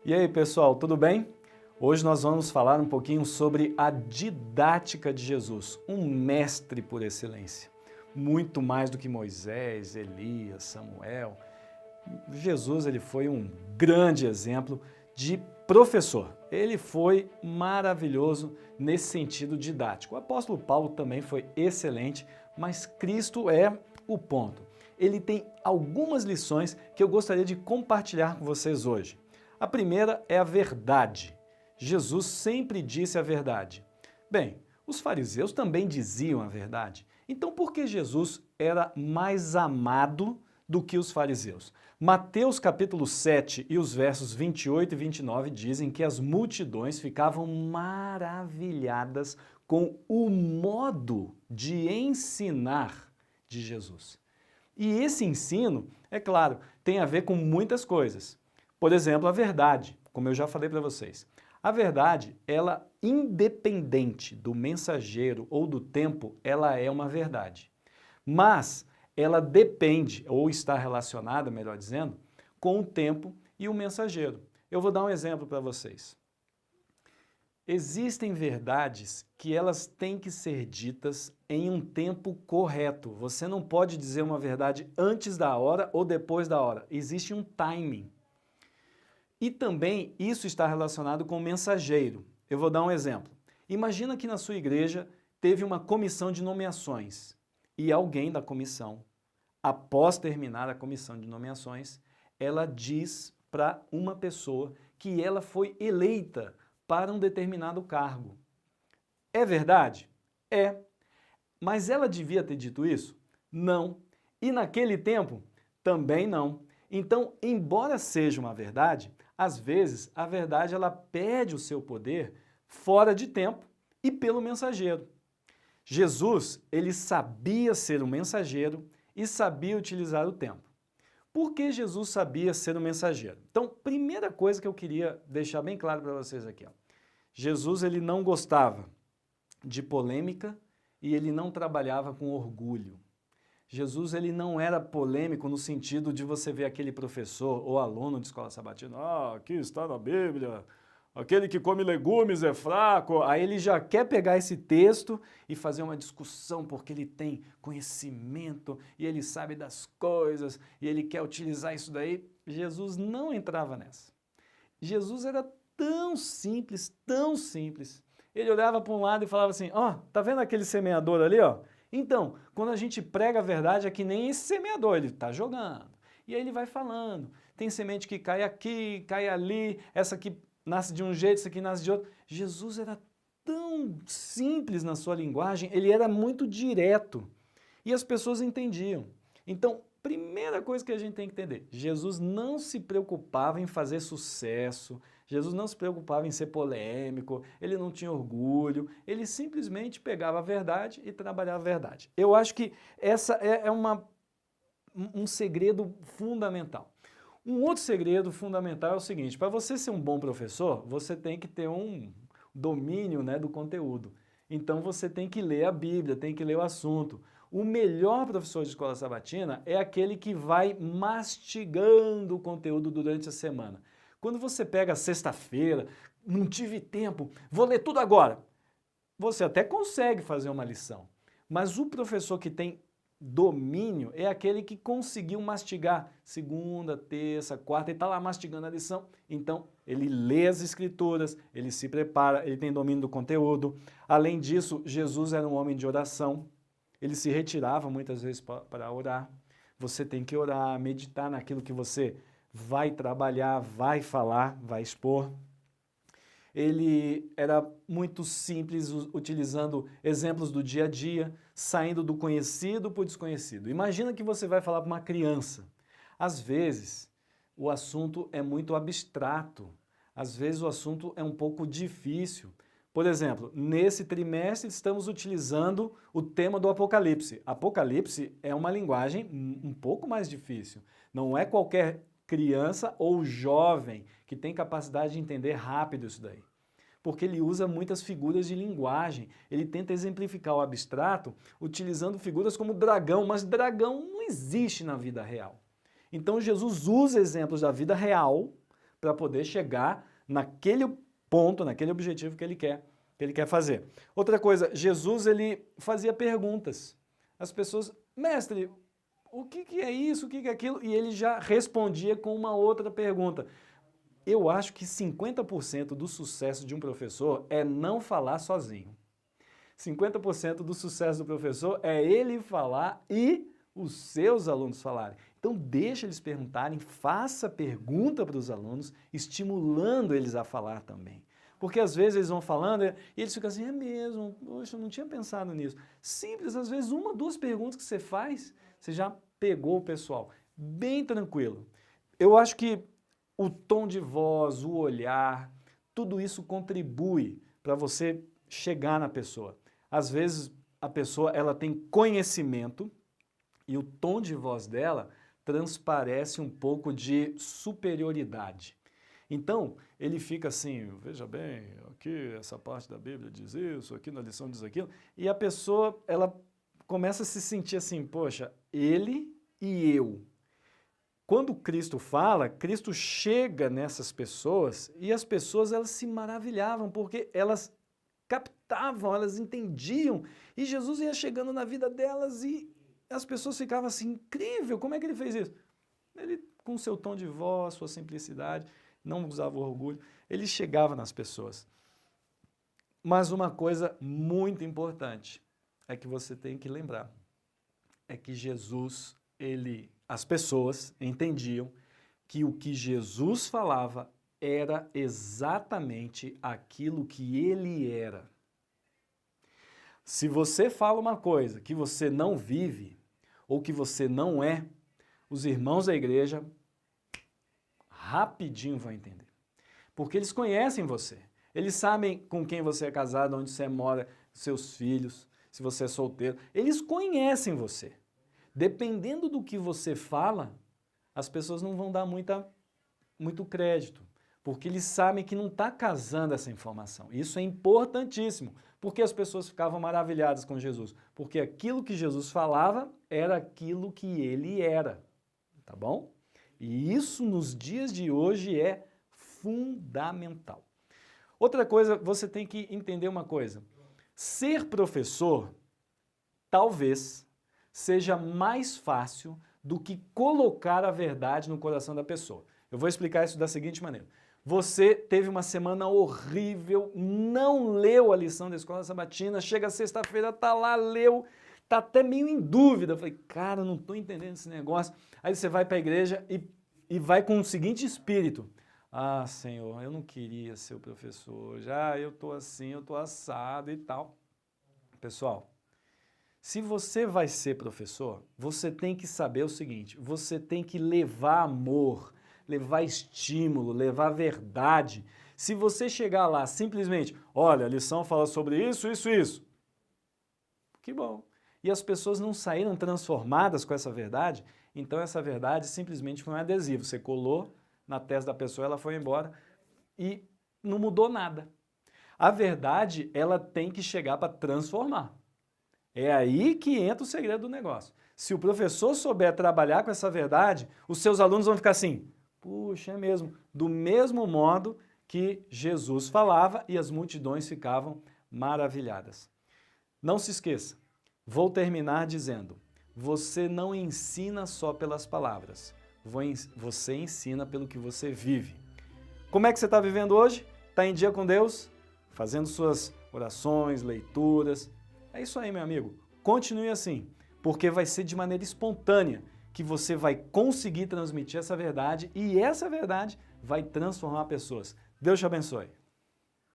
E aí, pessoal, tudo bem? Hoje nós vamos falar um pouquinho sobre a didática de Jesus, um mestre por excelência. Muito mais do que Moisés, Elias, Samuel. Jesus ele foi um grande exemplo de professor. Ele foi maravilhoso nesse sentido didático. O apóstolo Paulo também foi excelente, mas Cristo é o ponto. Ele tem algumas lições que eu gostaria de compartilhar com vocês hoje. A primeira é a verdade. Jesus sempre disse a verdade. Bem, os fariseus também diziam a verdade. Então por que Jesus era mais amado do que os fariseus? Mateus capítulo 7 e os versos 28 e 29 dizem que as multidões ficavam maravilhadas com o modo de ensinar de Jesus. E esse ensino, é claro, tem a ver com muitas coisas. Por exemplo, a verdade, como eu já falei para vocês. A verdade, ela independente do mensageiro ou do tempo, ela é uma verdade. Mas ela depende, ou está relacionada, melhor dizendo, com o tempo e o mensageiro. Eu vou dar um exemplo para vocês. Existem verdades que elas têm que ser ditas em um tempo correto. Você não pode dizer uma verdade antes da hora ou depois da hora. Existe um timing. E também isso está relacionado com o mensageiro. Eu vou dar um exemplo. Imagina que na sua igreja teve uma comissão de nomeações e alguém da comissão, após terminar a comissão de nomeações, ela diz para uma pessoa que ela foi eleita para um determinado cargo. É verdade? É. Mas ela devia ter dito isso? Não. E naquele tempo? Também não. Então, embora seja uma verdade, às vezes a verdade ela perde o seu poder fora de tempo e pelo mensageiro. Jesus, ele sabia ser um mensageiro e sabia utilizar o tempo. Por que Jesus sabia ser um mensageiro? Então, primeira coisa que eu queria deixar bem claro para vocês aqui. Jesus, ele não gostava de polêmica e ele não trabalhava com orgulho. Jesus ele não era polêmico no sentido de você ver aquele professor ou aluno de escola sabatina, aqui está na Bíblia, aquele que come legumes é fraco, aí ele já quer pegar esse texto e fazer uma discussão porque ele tem conhecimento e ele sabe das coisas e ele quer utilizar isso daí. Jesus não entrava nessa. Jesus era tão simples, ele olhava para um lado e falava assim, tá vendo aquele semeador ali, ó? Então, quando a gente prega a verdade, é que nem esse semeador, ele está jogando. E aí ele vai falando, tem semente que cai aqui, cai ali, essa aqui nasce de um jeito, essa aqui nasce de outro. Jesus era tão simples na sua linguagem, ele era muito direto. E as pessoas entendiam. Então, primeira coisa que a gente tem que entender, Jesus não se preocupava em fazer sucesso, Jesus não se preocupava em ser polêmico, ele não tinha orgulho, ele simplesmente pegava a verdade e trabalhava a verdade. Eu acho que essa é um segredo fundamental. Um outro segredo fundamental é o seguinte, para você ser um bom professor, você tem que ter um domínio, né, do conteúdo. Então você tem que ler a Bíblia, tem que ler o assunto. O melhor professor de escola sabatina é aquele que vai mastigando o conteúdo durante a semana. Quando você pega sexta-feira, não tive tempo, vou ler tudo agora. Você até consegue fazer uma lição, mas o professor que tem domínio é aquele que conseguiu mastigar segunda, terça, quarta e está lá mastigando a lição. Então, ele lê as escrituras, ele se prepara, ele tem domínio do conteúdo. Além disso, Jesus era um homem de oração. Ele se retirava muitas vezes para orar. Você tem que orar, meditar naquilo que você vai trabalhar, vai falar, vai expor. Ele era muito simples, utilizando exemplos do dia a dia, saindo do conhecido para o desconhecido. Imagina que você vai falar para uma criança. Às vezes, o assunto é muito abstrato. Às vezes, o assunto é um pouco difícil. Por exemplo, nesse trimestre estamos utilizando o tema do Apocalipse. Apocalipse é uma linguagem um pouco mais difícil. Não é qualquer criança ou jovem que tem capacidade de entender rápido isso daí. Porque ele usa muitas figuras de linguagem. Ele tenta exemplificar o abstrato utilizando figuras como dragão, mas dragão não existe na vida real. Então Jesus usa exemplos da vida real para poder chegar naquele ponto, naquele objetivo que ele quer fazer. Outra coisa, Jesus ele fazia perguntas. As pessoas, mestre, o que é isso, o que é aquilo? E ele já respondia com uma outra pergunta. Eu acho que 50% do sucesso de um professor é não falar sozinho. 50% do sucesso do professor é ele falar e os seus alunos falarem. Então deixa eles perguntarem, faça pergunta para os alunos, estimulando eles a falar também. Porque às vezes eles vão falando e eles ficam assim, é mesmo, poxa, eu não tinha pensado nisso. Simples, às vezes uma, duas perguntas que você faz, você já pegou o pessoal. Bem tranquilo. Eu acho que o tom de voz, o olhar, tudo isso contribui para você chegar na pessoa. Às vezes a pessoa ela tem conhecimento e o tom de voz dela transparece um pouco de superioridade. Então, ele fica assim, veja bem, aqui essa parte da Bíblia diz isso, aqui na lição diz aquilo, e a pessoa, ela começa a se sentir assim, poxa, ele e eu. Quando Cristo fala, Cristo chega nessas pessoas e as pessoas elas se maravilhavam, porque elas captavam, elas entendiam, e Jesus ia chegando na vida delas e as pessoas ficavam assim, incrível, como é que ele fez isso? Ele, com seu tom de voz, sua simplicidade, não usava orgulho, ele chegava nas pessoas. Mas uma coisa muito importante é que você tem que lembrar, é que Jesus, as pessoas entendiam que o que Jesus falava era exatamente aquilo que ele era. Se você fala uma coisa que você não vive, ou que você não é, os irmãos da igreja rapidinho vão entender. Porque eles conhecem você. Eles sabem com quem você é casado, onde você mora, seus filhos, se você é solteiro. Eles conhecem você. Dependendo do que você fala, as pessoas não vão dar muito crédito. Porque eles sabem que não está casando essa informação. Isso é importantíssimo. Porque as pessoas ficavam maravilhadas com Jesus. Porque aquilo que Jesus falava era aquilo que ele era. Tá bom? E isso nos dias de hoje é fundamental. Outra coisa, você tem que entender uma coisa. Ser professor, talvez, seja mais fácil do que colocar a verdade no coração da pessoa. Eu vou explicar isso da seguinte maneira. Você teve uma semana horrível, não leu a lição da escola sabatina, chega sexta-feira, tá lá, leu, tá até meio em dúvida. Eu falei, cara, não tô entendendo esse negócio. Aí você vai para a igreja e vai com o seguinte espírito. Ah, Senhor, eu não queria ser o professor, já eu tô assim, eu tô assado e tal. Pessoal, se você vai ser professor, você tem que saber o seguinte, você tem que levar amor, levar estímulo, levar verdade. Se você chegar lá simplesmente, olha, a lição fala sobre isso, isso, isso. Que bom. E as pessoas não saíram transformadas com essa verdade, então essa verdade simplesmente foi um adesivo. Você colou na testa da pessoa, ela foi embora e não mudou nada. A verdade, ela tem que chegar para transformar. É aí que entra o segredo do negócio. Se o professor souber trabalhar com essa verdade, os seus alunos vão ficar assim, puxa, é mesmo, do mesmo modo que Jesus falava e as multidões ficavam maravilhadas. Não se esqueça, vou terminar dizendo, você não ensina só pelas palavras, você ensina pelo que você vive. Como é que você está vivendo hoje? Está em dia com Deus? Fazendo suas orações, leituras. É isso aí, meu amigo. Continue assim, porque vai ser de maneira espontânea que você vai conseguir transmitir essa verdade e essa verdade vai transformar pessoas. Deus te abençoe.